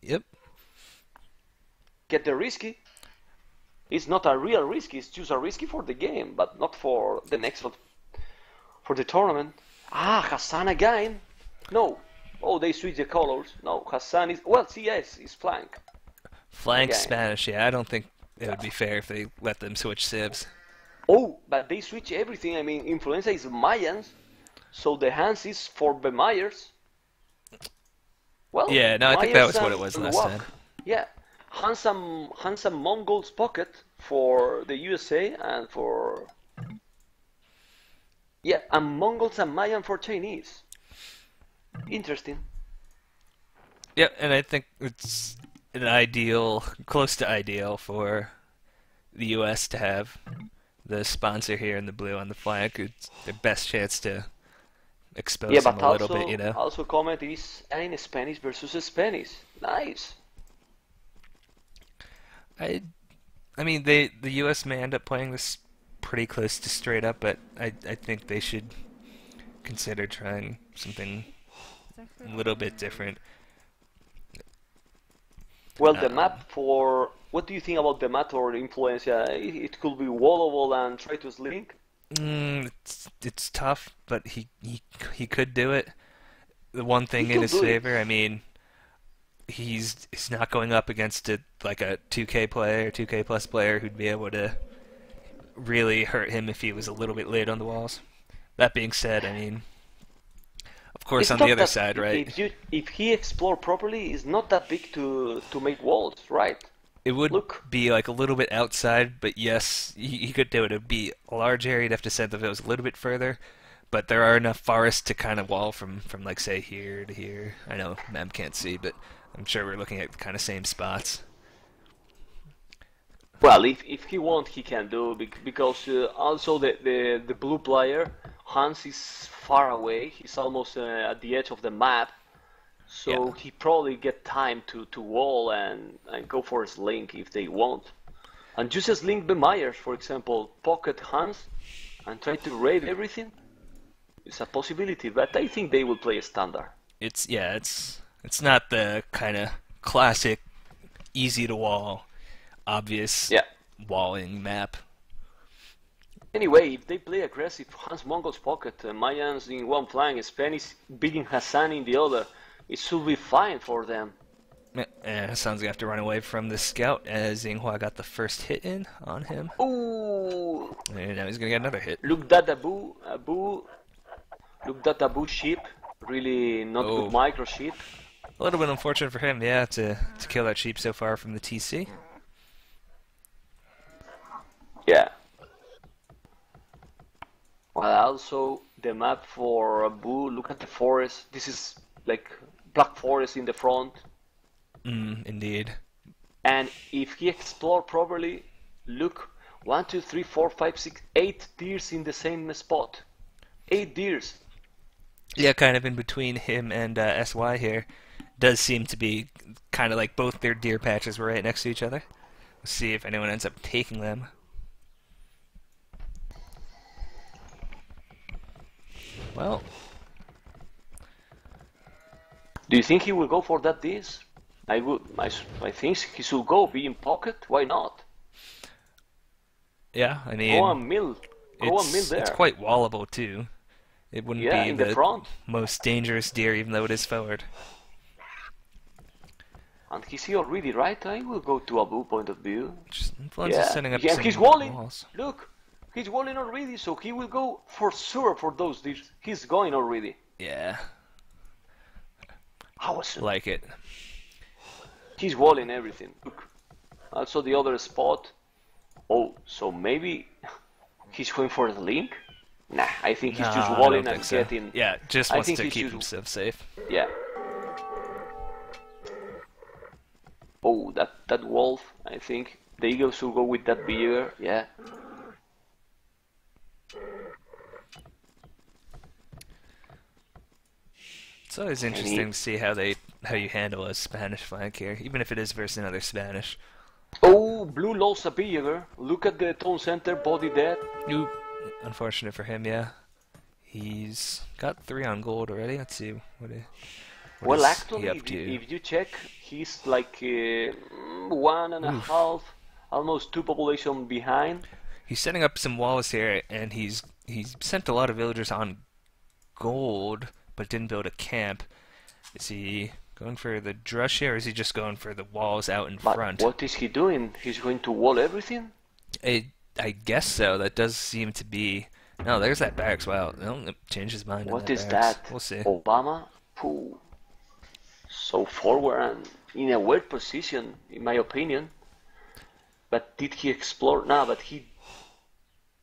Yep. Get the risky. It's not a real risky, it's just a risky for the game, but not for the next one, for the tournament. Ah, Hassan again. No. Oh, they switch the colors. No, Hassan is, well, CS is flank Flank again. Spanish, yeah, I don't think it Yeah. would be fair if they let them switch civs. Oh, but they switch everything. I mean, Influenza is Mayans, so the hands is for the Myers. Well, Yeah, no, I think that Myers was what it was and last time. Wok. Yeah, handsome Mongols pocket for the USA and for, yeah, and Mongols and Mayan for Chinese. Interesting. Yeah, and I think it's an ideal, close to ideal for the U.S. to have the sponsor here in the blue on the flank. It's their best chance to Yeah, expose him but a little bit, you also know. also comment is in Spanish versus Spanish. Nice. I I mean, the U.S. may end up playing this pretty close to straight up, but I think they should consider trying something a little bit different. Well, the Um, map for what do you think about the map or Influencia? It could be wallable and try to slink. it's tough, but he could do it. The one He thing in could his do it. favor, I mean, he's not going up against like a 2K player, 2K plus player who'd be able to really hurt him if he was a little bit late on the walls. That being said, I mean, of course, It's on the not other that side, right? if he explore properly, it's not that big to make walls, right? It would Look, be like a little bit outside, but yes, he could do it. It'd be a large area. You'd have to send if it was a little bit further, but there are enough forests to kind of wall from like say here to here. I know Mem can't see, but I'm sure we're looking at kind of same spots. well, if he want, he can do because also the blue player Hans is far away. He's almost at the edge of the map, Yeah, so he probably get time to wall and go for a slink if they want. And just a slink the Myers, for example, pocket Hans and try to raid everything. It's a possibility, but I think they will play a standard. it's not the kind of classic easy to wall, obvious Yeah. walling map. Anyway, if they play aggressive, Hans Mongols pocket, Mayans in one flank, Spanish beating Hassan in the other, it should be fine for them. Sounds like I have to run away from the scout as Xinhua got the first hit in on him. Ooh, And now he's gonna get another hit. look that look that Abu ship, really not good Oh, micro ship. a little bit unfortunate for him, yeah, to kill that sheep so far from the TC. Yeah. Well, also the map for Abu, look at the forest. This is like black forest in the front. Indeed. And if he explore properly, look, one, two, three, four, five, six, eight deers in the same spot. Eight deers. Yeah, kind of in between him and SY here. Does seem to be kind of like both their deer patches were right next to each other. Let's see if anyone ends up taking them. Well, Do you think he will go for that deers? I think he should go, be in pocket. Why not? yeah, I Go mean, and mill. Go and mill it's there. quite wallable too. It wouldn't Yeah, be in the the front. most dangerous deer, even though it is forward. And he's here already, right? I will go to Abu point of view. Just Influenza's Yeah, setting up yeah, he's some walling. walls. Look, he's walling already, so he will go for sure for those deers. He's going already. Yeah, Awesome. like it. He's walling everything. Look. Also the other spot. Oh, so maybe he's going for the link? Nah, I think No, he's just I don't walling think and so. getting. Yeah, just I wants think to he's keep just. himself safe. Yeah. Oh, that wolf. I think the eagles should go with that bear. Yeah. It's always And he. interesting to see how you handle a Spanish flank here, even if it is versus another Spanish. Oh, blue lost a bear. Look at the town center body dead. Oop. Unfortunate for him, yeah. He's got 3 on gold already. Let's see what he What Well, is he actually, up to? if you check, he's like one and a Oof. half, almost two population behind. He's setting up some walls here, and he's sent a lot of villagers on gold, but didn't build a camp. Is he going for the drush here, or is he just going for the walls out in But front? what is he doing? He's going to wall everything? I guess so. That does seem to be. No, there's that barracks. Wow, no, changed his mind on What that is barracks. that? We'll see. Obama? Pooh. So forward and in a weird position, in my opinion. But did he explore? Nah, but he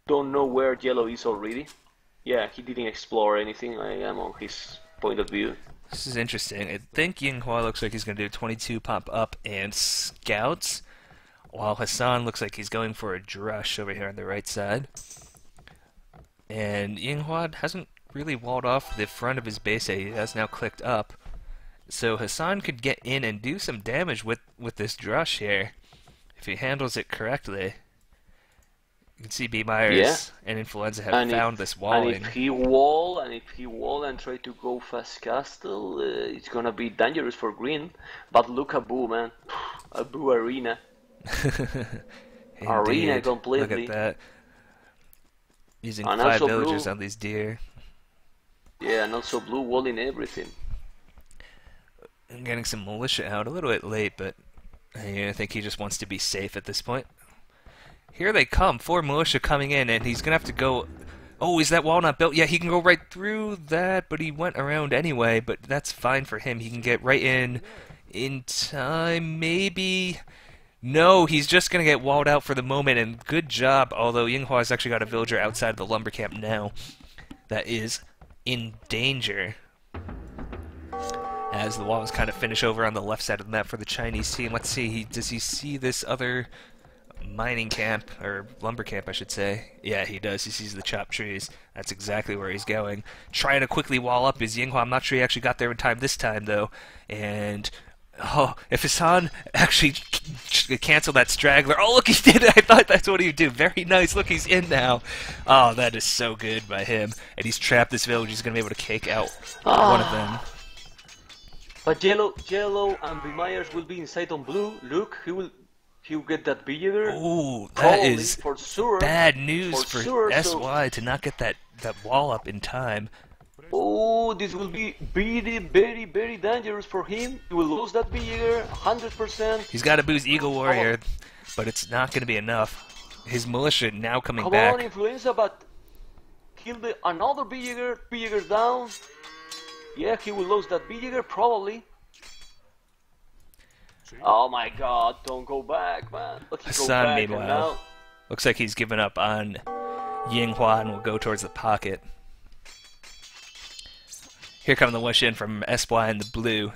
don't know where yellow is already. Yeah, he didn't explore anything. I am on his point of view. This is interesting. I think Yinghua looks like he's going to do 22 pop up and scouts, while Hassan looks like he's going for a drush over here on the right side. And Yinghua hasn't really walled off the front of his base. He has now clicked up. So Hassan could get in and do some damage with this drush here if he handles it correctly. You can see B. Yeah, Myers and Influenza have and found this and if walling. he wall and try to go fast castle, it's gonna be dangerous for green. But look at Boo, man, a Boo arena, arena Indeed. Look at completely, that. Using and 5 also villagers blue. on these deer. Yeah, and also blue walling everything. I'm getting some militia out a little bit late, but I think he just wants to be safe at this point. Here they come, 4 militia coming in, and he's gonna have to go. Oh, is that wall not built? Yeah, he can go right through that, but he went around anyway. But that's fine for him. He can get right in time, maybe. No, he's just gonna get walled out for the moment, and good job. Although Yinghua's actually got a villager outside of the lumber camp now that is in danger. As the walls kind of finish over on the left side of the map for the Chinese team. Let's see, does he see this other mining camp, or lumber camp I should say? Yeah, he does. He sees the chopped trees. That's exactly where he's going. Trying to quickly wall up is Yinghua. I'm not sure he actually got there in time this time though. And oh, if Hassan actually canceled that straggler. Oh, look, he did it. I thought that's what he would do. Very nice. Look, he's in now. Oh, that is so good by him. And he's trapped this village. He's going to be able to cake out one of them. But yellow and B. Myers will be inside on blue. Look, he'll get that villager. Oh, that Probably, is for sure. bad news For for sure, so SY to not get that wall up in time. oh, this will be very dangerous for him. He will lose that villager 100%. He's got to boost Eagle Warrior, but it's not going to be enough. His militia now coming Come back. on, Influenza, but kill another villager. Villager down. Yeah, he will lose that villager probably. Oh my God! Don't go back, man. But he go Hassan, back and meanwhile, now. looks like he's given up on Yinghua and will go towards the pocket. Here come the Wushin from SY in the blue.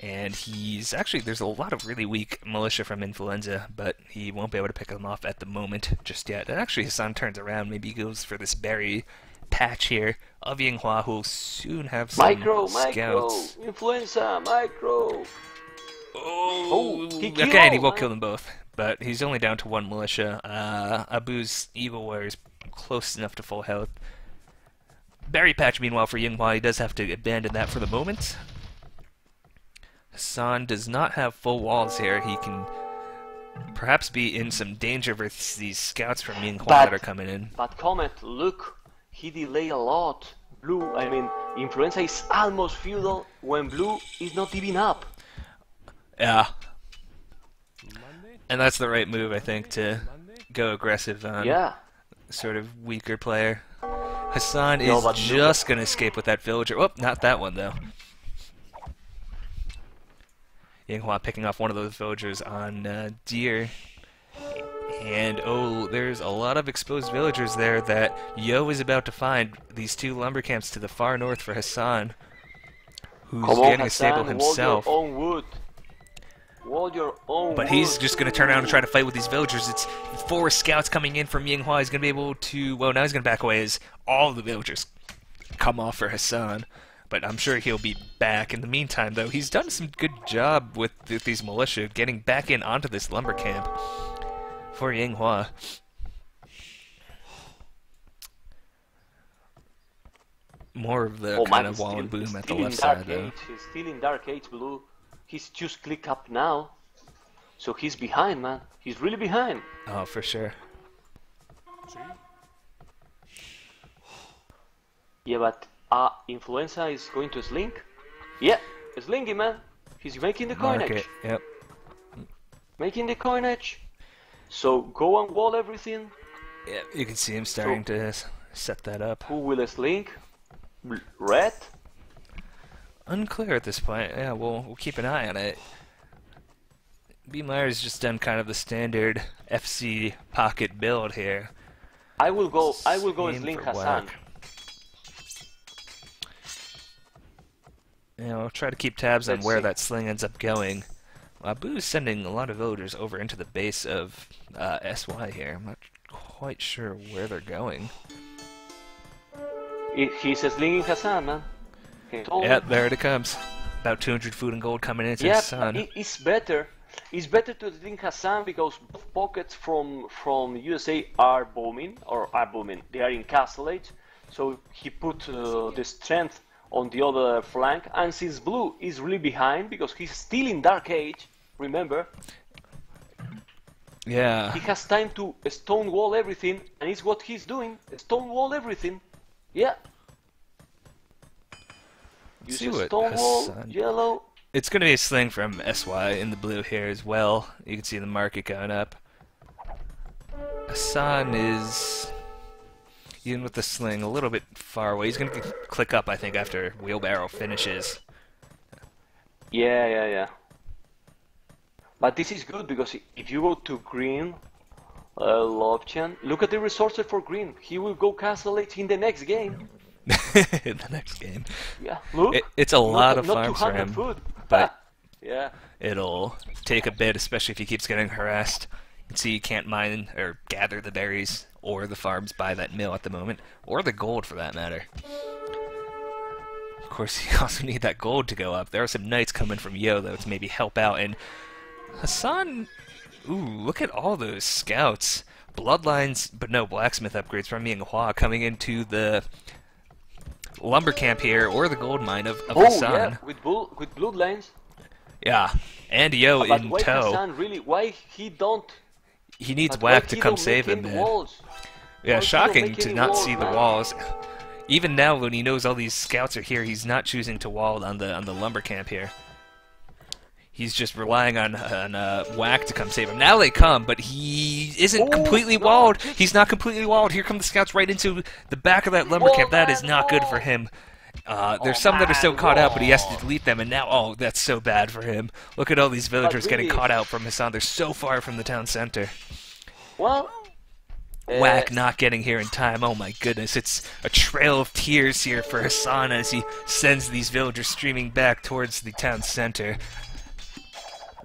And he's actually, there's a lot of really weak militia from Influenza, but he won't be able to pick them off at the moment just yet. And actually, Hassan turns around, maybe he goes for this berry patch here of Yinghua, who will soon have some Micro, scouts. Influenza, micro. Oh, he killed okay, and he all, will man. kill them both. But he's only down to 1 militia. Abu's Eagle Warrior is close enough to full health. Berry patch, meanwhile, for Yinghua, he does have to abandon that for the moment. Hassan does not have full walls here. He can perhaps be in some danger versus these scouts from Yinghua that are coming in. But Comet, look, he delay a lot. Blue, I mean, Influenza is almost feudal when blue is not even up. Yeah. And that's the right move, I think, to go aggressive on Yeah. sort of weaker player. Hassan No, is but just going to escape with that villager. Oh, not that one, though. Yinghua picking off one of those villagers on deer. And, oh, there's a lot of exposed villagers there that Yo is about to find. These 2 lumber camps to the far north for Hassan, who's Come on, getting a stable Hassan, himself. wall your own wood. Wall your own But wood. he's just going to turn around and try to fight with these villagers. It's 4 scouts coming in from Yinghua. He's going to be able to... Well, now he's going to back away as all the villagers come off for Hassan. But I'm sure he'll be back. In the meantime, though, he's done some good job with these militia getting back in onto this lumber camp for Yinghua. More of the Oh kind man, of wall and he's boom at the still in left side, Dark though. Age. He's still in Dark Age Blue. He's just click up now. So he's behind, man. He's really behind. Oh, for sure. Yeah, but Influenza is going to slink. Yeah, slinky, man. He's making the Mark coinage. it. Yep. Making the coinage. So go and wall everything. Yeah, you can see him starting to set that up. Who will slink? Red? Unclear at this point. Yeah, we'll keep an eye on it. B. Myers just done kind of the standard FC pocket build here. I will go Same slink for Hassan. Whack. Yeah, we'll try to keep tabs on Let's where see. that sling ends up going. Abu's sending a lot of villagers over into the base of SY here. I'm not quite sure where they're going. He's slinging Hassan, man. He told Yeah, me. there it comes. About 200 food and gold coming into Yeah, his son. it's better. It's better to slink Hassan because both pockets from USA are booming. They are in Castle Age. So he put the strength on the other flank, and since Blue is really behind because he's still in Dark Age, remember, Yeah. he has time to stonewall everything, and it's what he's doing, stonewall everything. Yeah. Let's Use see a what stonewall, Hassan... yellow. It's going to be a sling from SY in the blue here as well. You can see the market going up. Hassan is, even with the sling, a little bit far away. He's going to click up, I think, after Wheelbarrow finishes. Yeah. But this is good because if you go to green, Lovechan, look at the resources for green. He will go Castle Age in the next game. In the next game. Yeah, look. It's a lot of not farms for 200 him, food. but yeah. it'll take a bit, especially if he keeps getting harassed. You can see you can't mine or gather the berries or the farms by that mill at the moment, or the gold for that matter. Of course, you also need that gold to go up. There are some knights coming from Yo, though, to maybe help out. And Hassan, ooh, look at all those scouts. Bloodlines, but no blacksmith upgrades from Minghua coming into the lumber camp here, or the gold mine of Hassan. Yeah, with bloodlines. Yeah, and Yo But in why tow. Hassan really? Why he don't? He needs But why Whack to he come don't save make him, any man. walls? Yeah, Why he shocking don't make to any not walls, see the man? walls. Even now, when he knows all these scouts are here, he's not choosing to wall on the lumber camp here. He's just relying on Whack to come save him. Now they come, but he isn't completely no, walled. just- He's not completely walled. Here come the scouts right into the back of that lumber Wall, camp. That is man, not good wall. for him. There's some that are still man, caught out, but he has wall. to delete them, and now, oh, that's so bad for him. Look at all these villagers getting really- caught out from Hassan. They're so far from the town center. Well, Whack not getting here in time. Oh my goodness, it's a trail of tears here for Hassan as he sends these villagers streaming back towards the town center.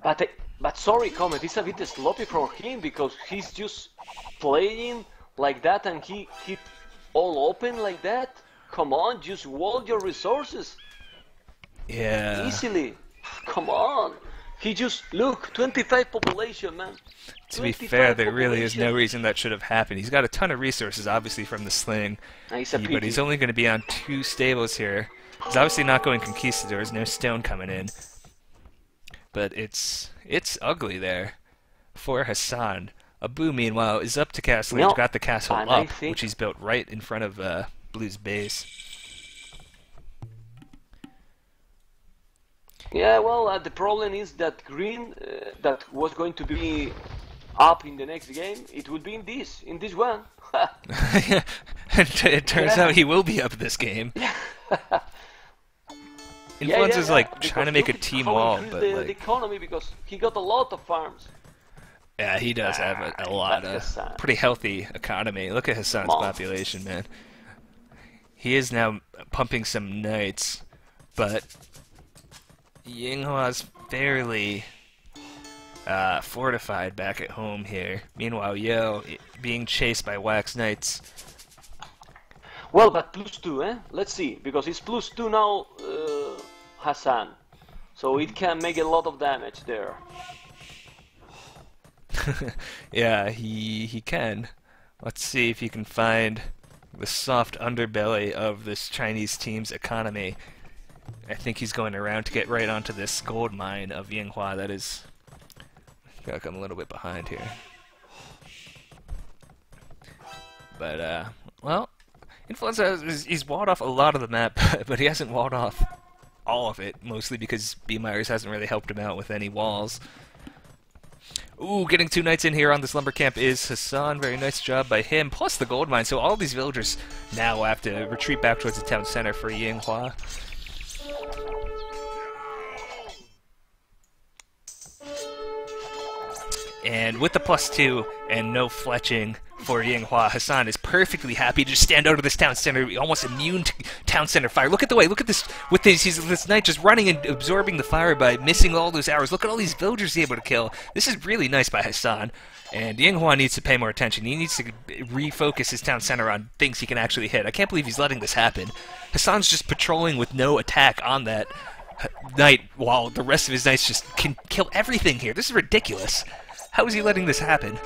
But sorry, Comet, it's a bit sloppy from him because he's just playing like that and he all open like that. Come on, just wall your resources Yeah. easily. Come on. He just, look, 25 population, man. To be 25 fair, there really is no population. reason that should have happened. He's got a ton of resources, obviously, from the sling. It's a But pity. he's only going to be on 2 stables here. He's obviously not going conquistadors, no stone coming in. But it's ugly there for Hassan. Abu, meanwhile, is up to castle. No, He's got the castle and I up, think- which he's built right in front of Blue's base. Yeah, well, the problem is that green, that was going to be up in the next game, it will be in this one. It turns Yeah. out he will be up this game. Yeah, Influenza's like because trying to make a look team how wall, increased but the like, economy because he got a lot of farms. yeah, he does have a lot of that's Hassan. pretty healthy economy. Look at Hassan's Come on. population, man. He is now pumping some knights, but Yinghua's fairly fortified back at home here. Meanwhile, Yo being chased by Wax Knights. Well, but +2, eh? Let's see, because it's +2 now, Hassan. So it can make a lot of damage there. Yeah, he can. Let's see if he can find the soft underbelly of this Chinese team's economy. I think he's going around to get right onto this gold mine of Yinghua that is... Gotta come a little bit behind here. But, well, Influenza, he's walled off a lot of the map, but he hasn't walled off all of it, mostly because B. Myers hasn't really helped him out with any walls. Ooh, getting 2 knights in here on this lumber camp is Hassan. Very nice job by him, plus the gold mine. So all these villagers now have to retreat back towards the town center for Yinghua. And with the +2 and no fletching for Yinghua, Hassan is perfectly happy to just stand out of this town center, almost immune to town center fire. Look at the way, look at this, with this knight just running and absorbing the fire by missing all those arrows. Look at all these villagers he's able to kill. This is really nice by Hassan. And Yinghua needs to pay more attention. He needs to refocus his town center on things he can actually hit. I can't believe he's letting this happen. Hassan's just patrolling with no attack on that knight, while the rest of his knights just can kill everything here. This is ridiculous. How is he letting this happen?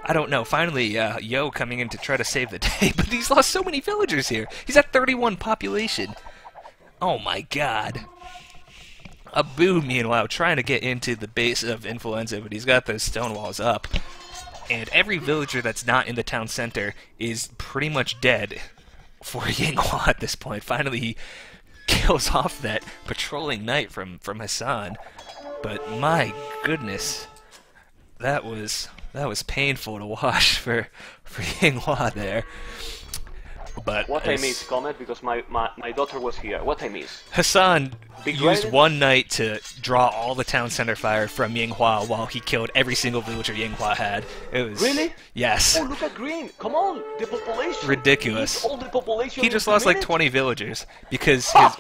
I don't know. Finally, Yo coming in to try to save the day, but he's lost so many villagers here. He's at 31 population. Oh my god. Abu, meanwhile, trying to get into the base of Influenza, but he's got those stone walls up. And every villager that's not in the town center is pretty much dead for Yinghua at this point. Finally, he kills off that patrolling knight from Hassan. But my goodness, that was painful to watch for Yinghua there. But what I miss, comment, because my daughter was here. What I miss? Hassan used one knight to draw all the town center fire from Yinghua while he killed every single villager Yinghua had. It was really? Yes. Oh, look at green! Come on, the population. Ridiculous. All the population. He just lost like 20 villagers because his.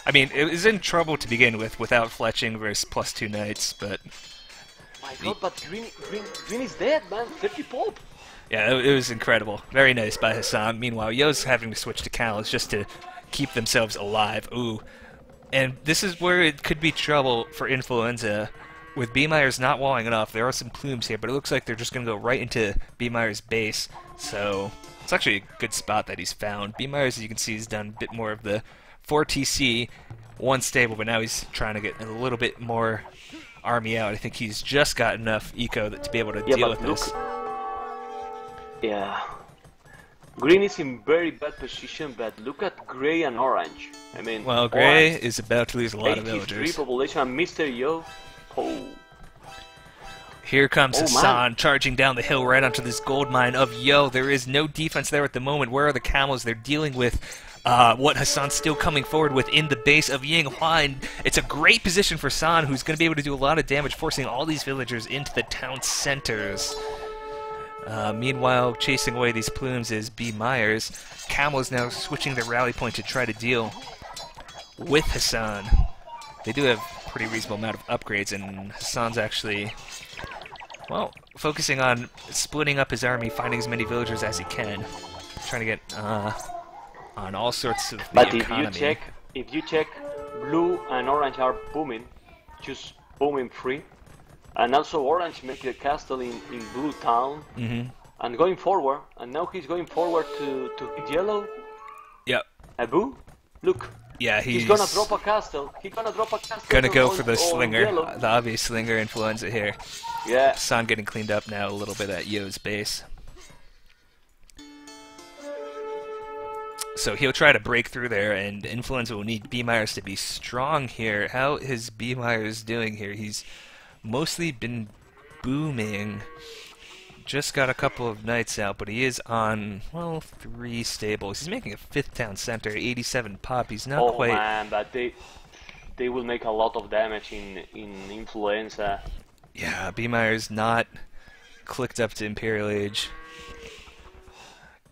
I mean, it was in trouble to begin with without fletching versus +2 knights, but. My God, but green is dead, man. 30 pop. Yeah, it was incredible. Very nice by Hassan. Meanwhile, Yo's having to switch to cows just to keep themselves alive. Ooh. And this is where it could be trouble for Influenza. With B. Myers not walling it off, there are some plumes here, but it looks like they're just going to go right into B. Myers' base. So, it's actually a good spot that he's found. B. Myers, as you can see, has done a bit more of the 4TC, one stable, but now he's trying to get a little bit more army out. I think he's just got enough eco to be able to deal with this. Yeah. Green is in very bad position, but look at Gray and Orange. I mean, well, Gray is about to lose a lot of 83 villagers. population and Mr. Yo. Oh. Here comes Hassan charging down the hill right onto this gold mine of Yo. There is no defense there at the moment. Where are the camels? They're dealing with what Hassan's still coming forward with in the base of Yinghua. And it's a great position for San, who's going to be able to do a lot of damage, forcing all these villagers into the town centers. Meanwhile, chasing away these plumes is B. Myers. Camel is now switching their rally point to try to deal with Hassan. They do have a pretty reasonable amount of upgrades, and Hassan's actually, well, focusing on splitting up his army, finding as many villagers as he can, trying to get on all sorts of the economy. If you check, blue and orange are booming, just booming free. And also Orange make the castle in Blue Town. And going forward, and now he's going forward to hit yellow. Yep. Abu, look. Yeah, he's gonna drop a castle. He's gonna drop a castle. Gonna go for the slinger, the obvious slinger Influenza here. Yeah. San getting cleaned up now a little bit at Yo's base. So he'll try to break through there, and Influenza will need B. Myers to be strong here. How is B. Myers doing here? He's mostly been booming. Just got a couple of knights out, but he is on, well, 3 stables. He's making a 5th town center, 87 pop. He's not quite... Oh man, but they will make a lot of damage in Influenza. Yeah, B. Myers not clicked up to Imperial Age.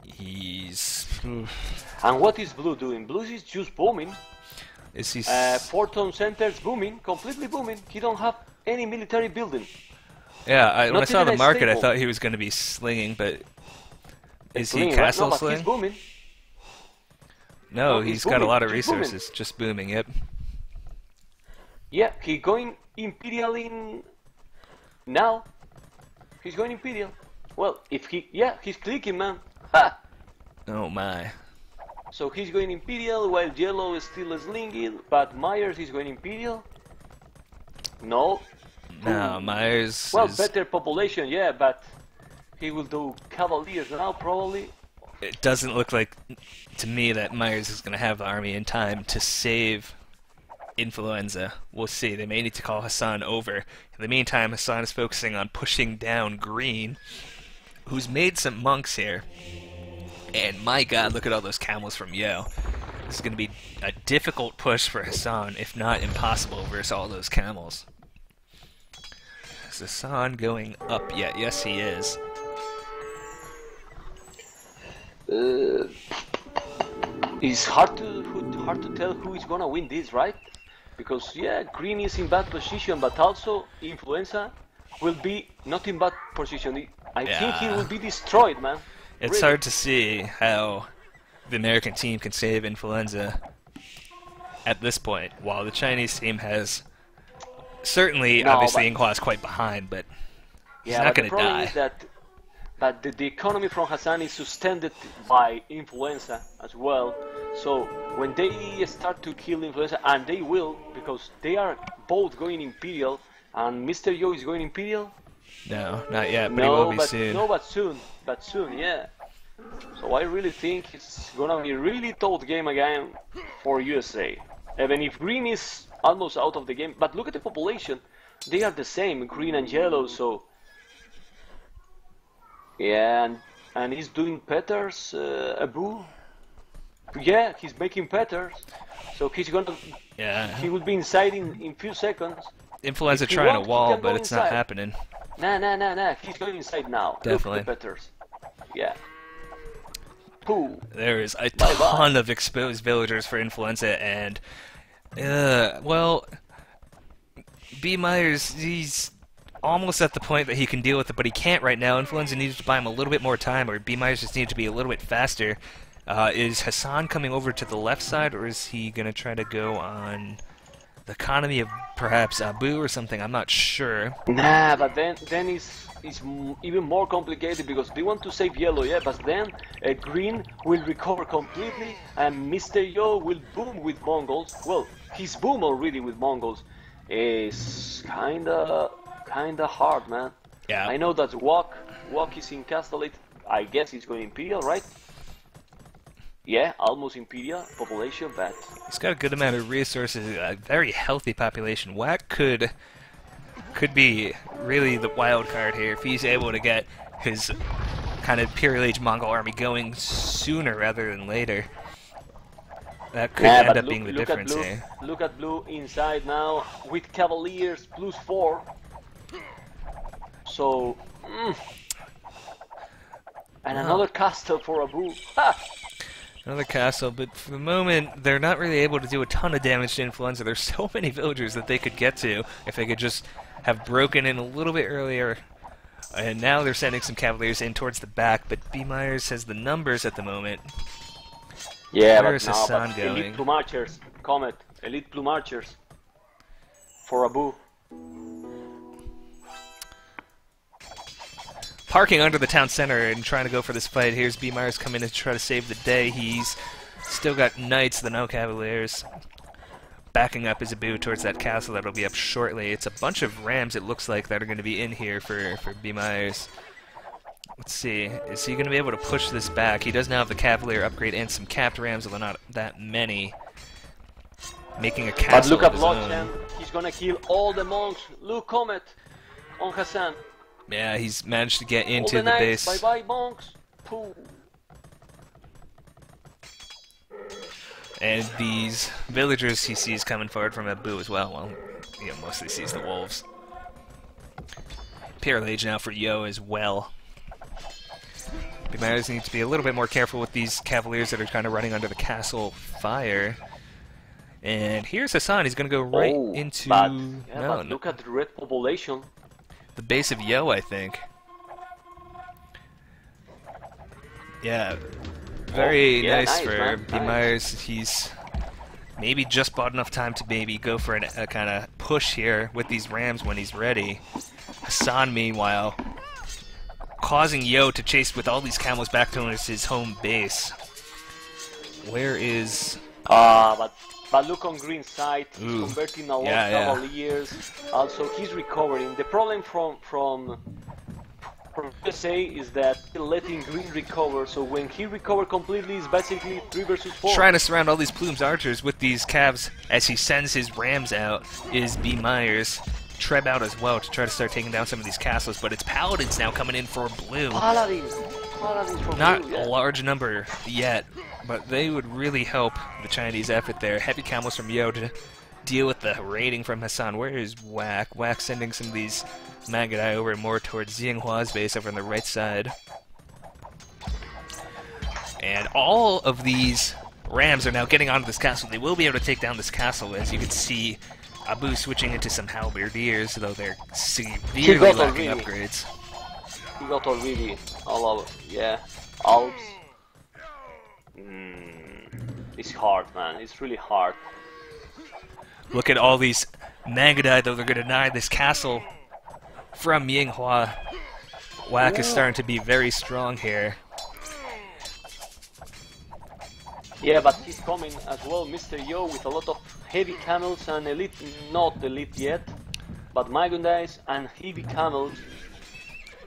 He's... And what is Blue doing? Blue is just booming. Is he... 4 town centers booming, completely booming. He don't have any military building. Yeah, when I saw the market, I thought he was going to be slinging, but is he castle sling? He's booming. No, he's got a lot of resources, just booming. Yep. Yeah, he's going Imperial in now. He's going Imperial. Well, if he, yeah, he's clicking, man. Ha! Oh my. So he's going Imperial while Yellow is still slinging, but Myers is going Imperial? No. No, Ooh. Myers Well, is. better population, yeah, but he will do Cavaliers now, probably. It doesn't look like to me that Myers is going to have the army in time to save Influenza. We'll see. They may need to call Hassan over. In the meantime, Hassan is focusing on pushing down Green, who's made some monks here. And my god, look at all those camels from Yo. This is going to be a difficult push for Hassan, if not impossible, versus all those camels. Is Hassan going up yet? Yes, he is. Uh, it's hard to tell who is gonna win this, right? Because yeah, Green is in bad position, but also Influenza will be not in bad position. I think he will Yeah. be destroyed, man. It's Really. hard to see how the American team can save Influenza at this point, while the Chinese team has certainly, No, obviously, but Inqua is quite behind, but he's yeah, not but the going to problem is die. that the economy from Hassan is sustained by influenza as well. So when they start to kill influenza, and they will, because they are both going imperial, and Mr. Yo is going imperial. No, not yet, but he will No, be but soon. no, but soon, yeah. So I really think it's gonna be a really tough game again for USA. Even if Green is almost out of the game, but look at the population; they are the same, Green and Yellow. So yeah, and he's doing Peters, Abu. Yeah, he's making Peters. So Yeah, he will be inside in few seconds. Influenza If he trying to wants, he wall, can but go it's not inside. happening. Nah. He's going inside now. Look the Definitely. Peters. Yeah. Pooh. There is a Bye bye. ton of exposed villagers for Influenza, and, well, B. Myers, he's almost at the point that he can deal with it, but he can't right now. Influenza needs to buy him a little bit more time, or B. Myers just needs to be a little bit faster. Is Hassan coming over to the left side, or is he going to try to go on the economy of perhaps Abu or something? I'm not sure. Nah, but then even more complicated because they want to save Yellow, yeah, but then Green will recover completely and Mr. Yo will boom with Mongols. Well, he's boom already with Mongols. It's kinda hard, man. Yeah. I know that Walk is in Castellate. I guess he's going Imperial, right? Yeah, almost Imperial population, but He's got a good amount of resources, a very healthy population. Whack could be really the wild card here if he's able to get his kind of Imperial Age Mongol army going sooner rather than later. That could yeah, end but up being the look at difference Blue. here. Look at Blue inside now with Cavaliers +4. So, and another castle for Abu. Ha! Another castle, but for the moment, they're not really able to do a ton of damage to Influenza. There's so many villagers that they could get to if they could just have broken in a little bit earlier. And now they're sending some cavaliers in towards the back, but B. Myers has the numbers at the moment. Yeah, Where but is now, Hassan but going? elite plume archers, Comet, elite plume archers for Abu. Parking under the town center and trying to go for this fight. Here's B. Myers coming in to try to save the day. He's still got knights, the no cavaliers. Backing up his Abu towards that castle that'll be up shortly. It's a bunch of rams, it looks like, that are going to be in here for B. Myers. Let's see. Is he going to be able to push this back? He does now have the cavalier upgrade and some capped rams, although not that many. Making a But castle look of at his Bloodshed. own. He's gonna kill all the monks. Look, Comet on Hassan. Yeah, he's managed to get All into the the knights. base. Bye bye, monks. Pooh. And these villagers he sees coming forward from Abu as well. Well, he mostly sees the wolves. Imperial Age now for Yo as well. He might need to be a little bit more careful with these cavaliers that are kind of running under the castle fire. And here's Hassan. He's going to go right Oh, into but, no, but look at the red population. the base of Yo, I think. Yeah, very yeah, nice nice, for man, B. nice. Myers. He's maybe just bought enough time to maybe go for a kind of push here with these Rams when he's ready. Hassan, meanwhile, causing Yo to chase with all these camels back to his home base. Where is... But look on green side, he's converting a lot of cavaliers. Also, he's recovering. The problem from USA is that letting green recover, so when he recover completely, it's basically 3 versus 4. Trying to surround all these Plumes archers with these calves as he sends his rams out is B. Myers. Treb out as well to try to start taking down some of these castles, but it's Paladins now coming in for blue. Paladins for Not blue, yeah. a large number yet, but they would really help the Chinese effort there. Heavy camels from Yo to deal with the raiding from Hassan. Where is Whack? Whack sending some of these Magadai over more towards Yinghua's base over on the right side. And all of these rams are now getting onto this castle. They will be able to take down this castle, as you can see Abu switching into some halberdiers, though they're severely lacking upgrades. He got already all of Alps. It's hard, man. It's really hard. Look at all these Magadai, though they're going to deny this castle from Yinghua. Whack is starting to be very strong here. Yeah, but he's coming as well, Mr. Yo, with a lot of heavy camels and elite, not elite yet, but Magundais and heavy camels.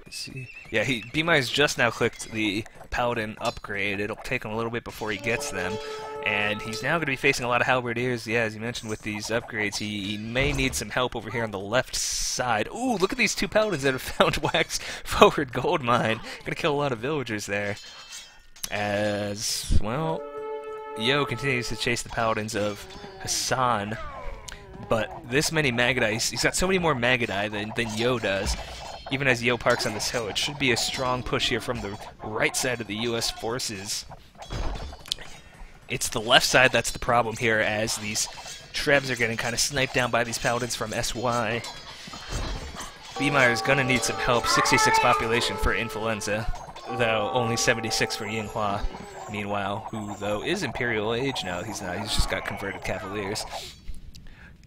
Let's see. Yeah, B-Myers just now clicked the Paladin upgrade. It'll take him a little bit before he gets them. And he's now going to be facing a lot of halberdiers. Yeah, as you mentioned, with these upgrades, he may need some help over here on the left side. Ooh, look at these 2 Paladins that have found Wax forward gold mine. Going to kill a lot of villagers there. As, well, Yo continues to chase the Paladins of Hassan. But this many Magadai, he's got so many more Magadai than Yo does. Even as Yo parks on this hill, it should be a strong push here from the right side of the U.S. forces. It's the left side that's the problem here, as these Trebs are getting kind of sniped down by these Paladins from SY. B-Meyer's gonna need some help. 66 population for Influenza, though only 76 for Yinghua. Meanwhile, who, though, is Imperial Age now. He's not. He's just got converted Cavaliers.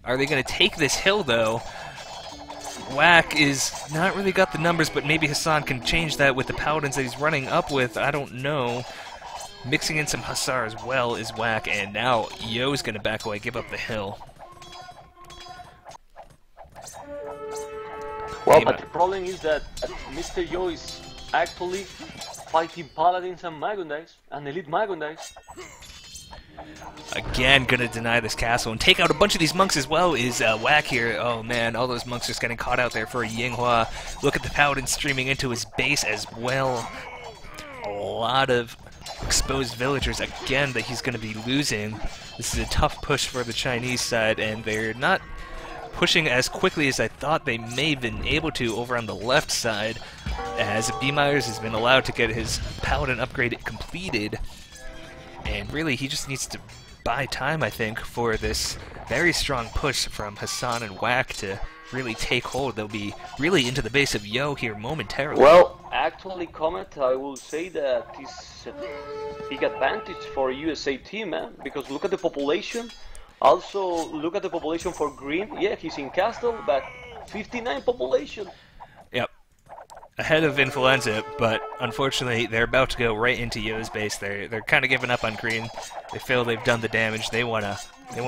Are they gonna take this hill, though? Whack is not really got the numbers, but maybe Hassan can change that with the Paladins that he's running up with. I don't know. Mixing in some Hussar as well is Whack, and now Yo's going to back away, give up the hill. Well, but the problem is that Mr. Yo is actually fighting Paladins and Magundais, and elite Magundais. Again, gonna deny this castle and take out a bunch of these monks as well is Whack here. Oh man, all those monks just getting caught out there for Yinghua. Look at the Paladin streaming into his base as well. A lot of exposed villagers again that he's gonna be losing. This is a tough push for the Chinese side, and they're not pushing as quickly as I thought they may have been able to over on the left side, as B-Myers has been allowed to get his Paladin upgrade completed. And really, he just needs to buy time, I think, for this very strong push from Hassan and Whack to really take hold. They'll be really into the base of Yo here momentarily. Well, actually, Comet, I will say that it's a big advantage for USA team, man, because look at the population. Also, look at the population for Green. Yeah, he's in Castle, but 59 population. Yep. Ahead of Influenza, but unfortunately they're about to go right into Yo's base. They're kind of giving up on Green. They feel they've done the damage. They wanna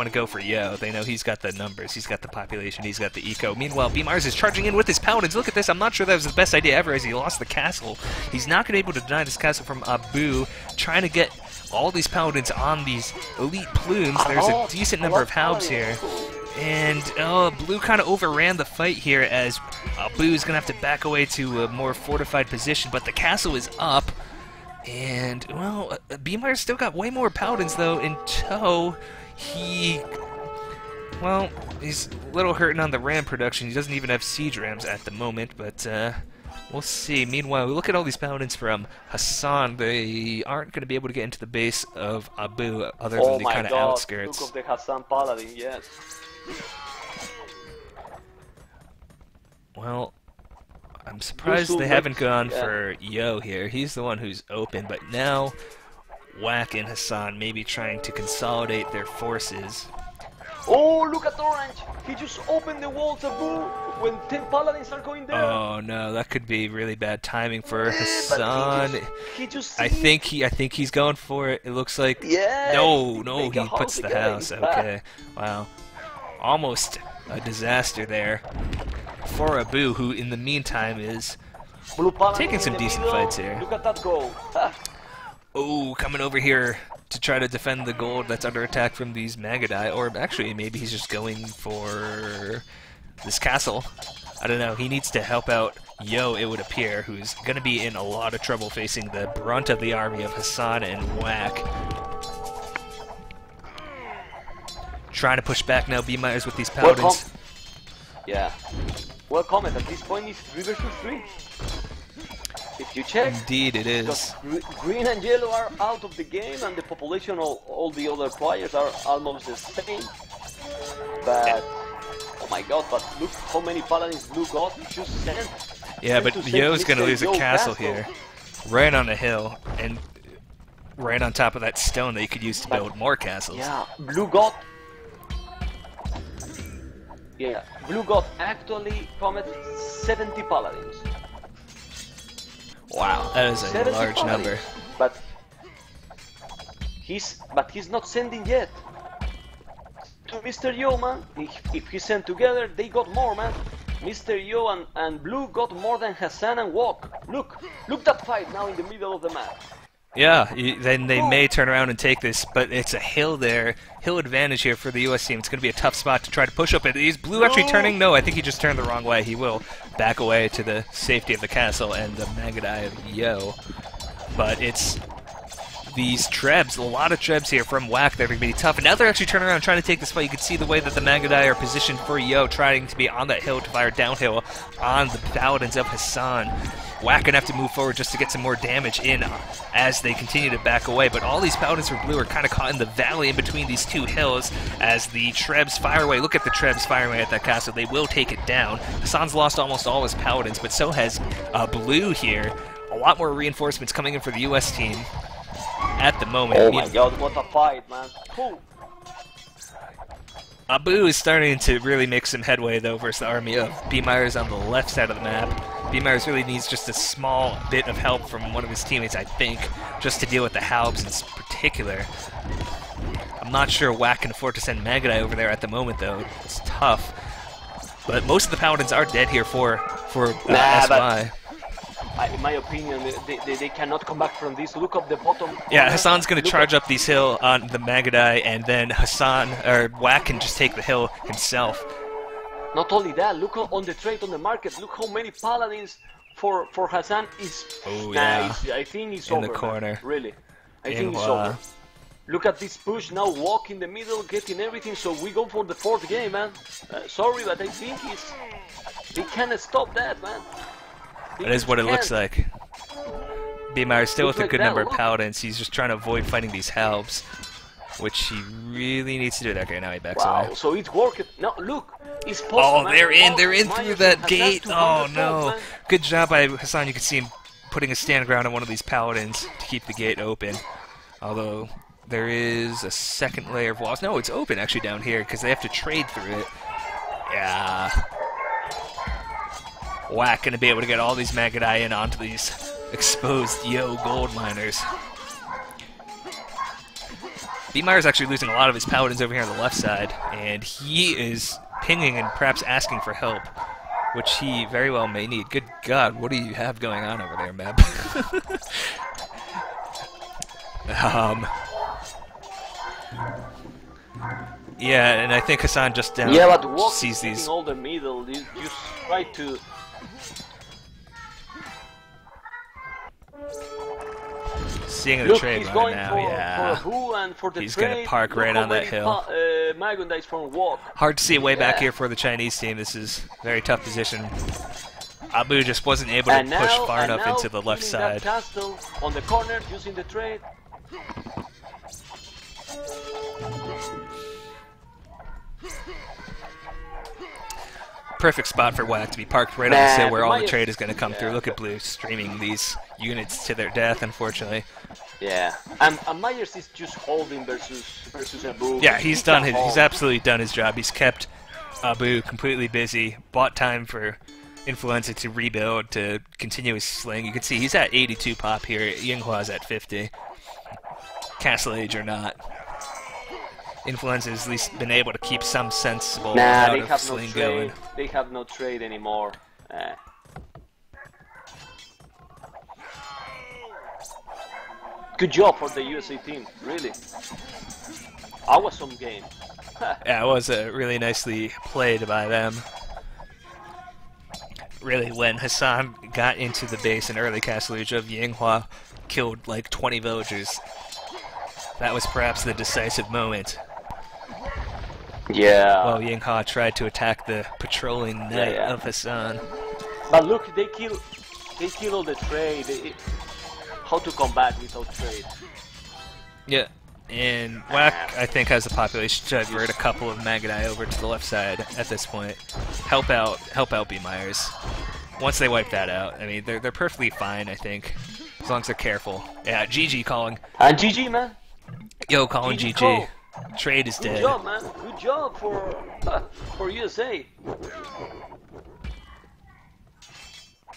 go for Yo. They know he's got the numbers, he's got the population, he's got the eco. Meanwhile, B-Mars is charging in with his Paladins. Look at this. I'm not sure that was the best idea ever, as he lost the castle. He's not gonna be able to deny this castle from Abu, trying to get all these Paladins on these elite plumes. There's a decent number of Halbs here. And Blue kind of overran the fight here, as Blue's going to have to back away to a more fortified position, but the castle is up. And, well, B-Myers still got way more Paladins, though, in tow. He's a little hurting on the ram production. He doesn't even have siege rams at the moment, but we'll see. Meanwhile, we look at all these Paladins from Hassan. They aren't going to be able to get into the base of Abu, other than the kind of outskirts. Look of the Hassan Paladin, yes. Well, I'm surprised they haven't gone for Yo here. He's the one who's open, but now Whack and Hassan may be trying to consolidate their forces. Oh, look at Orange! He just opened the walls, Abu! when 10 paladins are going there. Oh no, that could be really bad timing for But Hassan. he just I think he's going for it. It looks like no, he puts the house. Okay, wow, almost a disaster there for Abu, who in the meantime is taking some decent fights here. Look at that goal. Oh, coming over here to try to defend the gold that's under attack from these Magadai, or actually maybe he's just going for this castle. I don't know. He needs to help out Yo, it would appear, who's going to be in a lot of trouble facing the brunt of the army of Hassan and Whack. Trying to push back now, B Myers with these paladins. Yeah. Well, comment at this point is 3 versus 3. If you check, indeed it is. Green and yellow are out of the game, and the population of all the other players are almost the same. But oh my god! But look how many paladins blue got just sent. Yeah, but Yo's gonna lose a castle here, right on a hill, and right on top of that stone that you could use to build more castles. Yeah, blue got. Yeah, blue got actually comet 70 paladins. Wow, that is a large number. But he's not sending yet. To Mr. Yo, man. If he sent together, they got more, man. Mr. Yo and Blue got more than Hassan and Wok. Look that fight now in the middle of the map. Yeah, then they may turn around and take this, but it's a hill there. Hill advantage here for the US team. It's going to be a tough spot to try to push up it. Is Blue actually turning? No, I think he just turned the wrong way. He will back away to the safety of the castle and the Magadai of Yo. But it's these Trebs, a lot of Trebs here from Whack that are going to be tough. And now they're actually turning around and trying to take this fight. You can see the way that the Magadai are positioned for Yo, trying to be on that hill to fire downhill on the Paladins of Hassan. Whack gonna have to move forward just to get some more damage in as they continue to back away. But all these Paladins for Blue are kind of caught in the valley in between these two hills as the Trebs fire away. Look at the Trebs firing away at that castle. They will take it down. Hassan's lost almost all his Paladins, but so has Blue here. A lot more reinforcements coming in for the US team at the moment. Oh my god, what a fight, man. Cool. Abu is starting to really make some headway, though, versus the army of B. Myers on the left side of the map. B. Myers really needs just a small bit of help from one of his teammates, I think, just to deal with the Halbs in particular. I'm not sure Whack can afford to send Magadai over there at the moment, though. It's tough. But most of the Paladins are dead here for SY. In my opinion, they cannot come back from this. Look up the bottom. Yeah, Hassan's going to charge up these hill on the Magadai, and then Whack can just take the hill himself. Not only that, look on the trade on the market. Look how many paladins for Hassan is. Oh yeah, I think it's in over. The corner. Man. Really, I think it's over. Look at this push now. Walk in the middle, getting everything. So we go for the 4th game, man. Sorry, but I think they can't stop that, man. That is what it looks like. B-Meyer still with a good number of Paladins. He's just trying to avoid fighting these Halbs, which he really needs to do. Okay, now he backs away. So it's working. No, look, it's possible. Oh, they're in through that gate. Oh no! Good job by Hassan. You can see him putting a stand ground on one of these Paladins to keep the gate open. Although there is a second layer of walls. No, it's open actually down here because they have to trade through it. Yeah. Whack gonna be able to get all these Magadai in onto these exposed Yo gold miners. B-Meyer's actually losing a lot of his Paladins over here on the left side, and he is pinging and perhaps asking for help, which he very well may need. Good God, what do you have going on over there, Meb? Yeah, and I think Hassan just sees these. All the middle, you try to. Seeing the trade line now, yeah. He's going to park right on that hill. Hard to see a way back here for the Chinese team. This is a very tough position. Abu just wasn't able to push far enough into the left side. Castle on the corner using the trade. Perfect spot for Whack to be parked right on the hill where all the trade is going to come through. Look at Blue streaming these units to their death, unfortunately. Yeah, and Myers is just holding versus Abu. Yeah, he's done his. He's absolutely done his job. He's kept Abu completely busy. Bought time for Influenza to rebuild, to continue his sling. You can see he's at 82 pop here. Yinghua's at 50. Castle Age or not. Influenza has at least been able to keep some sensible Nah, amount they of have no sling trade. going. They have no trade anymore. Good job for the USA team, really. Awesome game. Yeah, it was really nicely played by them. Really, when Hassan got into the base in early Castle Age of Yinghua, killed like 20 villagers. That was perhaps the decisive moment. Yeah. While Yinghua tried to attack the patrolling knight Yeah. of Hassan. But look, they kill all the trade. How to combat without trade? Yeah. And Whack, I think, has the population to divert a couple of Magadai over to the left side at this point. Help out B. Myers. Once they wipe that out, I mean, they're perfectly fine, I think. As long as they're careful. Yeah, GG calling. And GG, man. Yo, calling GG GG. call. Trade is Good dead. job, man. Good job for USA.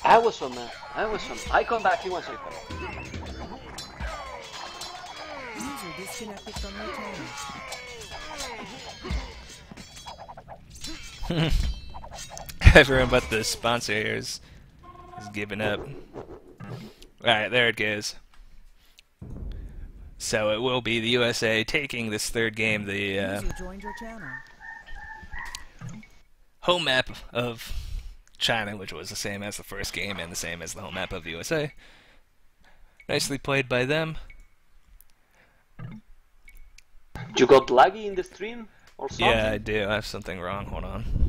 Awesome, man. Awesome. I come back in 1 second. User disconnected from your channel. Everyone but the sponsor here is giving up. Alright, there it goes. So it will be the USA taking this third game, the User joined your channel. home map of China, which was the same as the first game and the same as the home map of the USA. Nicely played by them. You got laggy in the stream or something? Yeah, I do. I have something wrong. Hold on.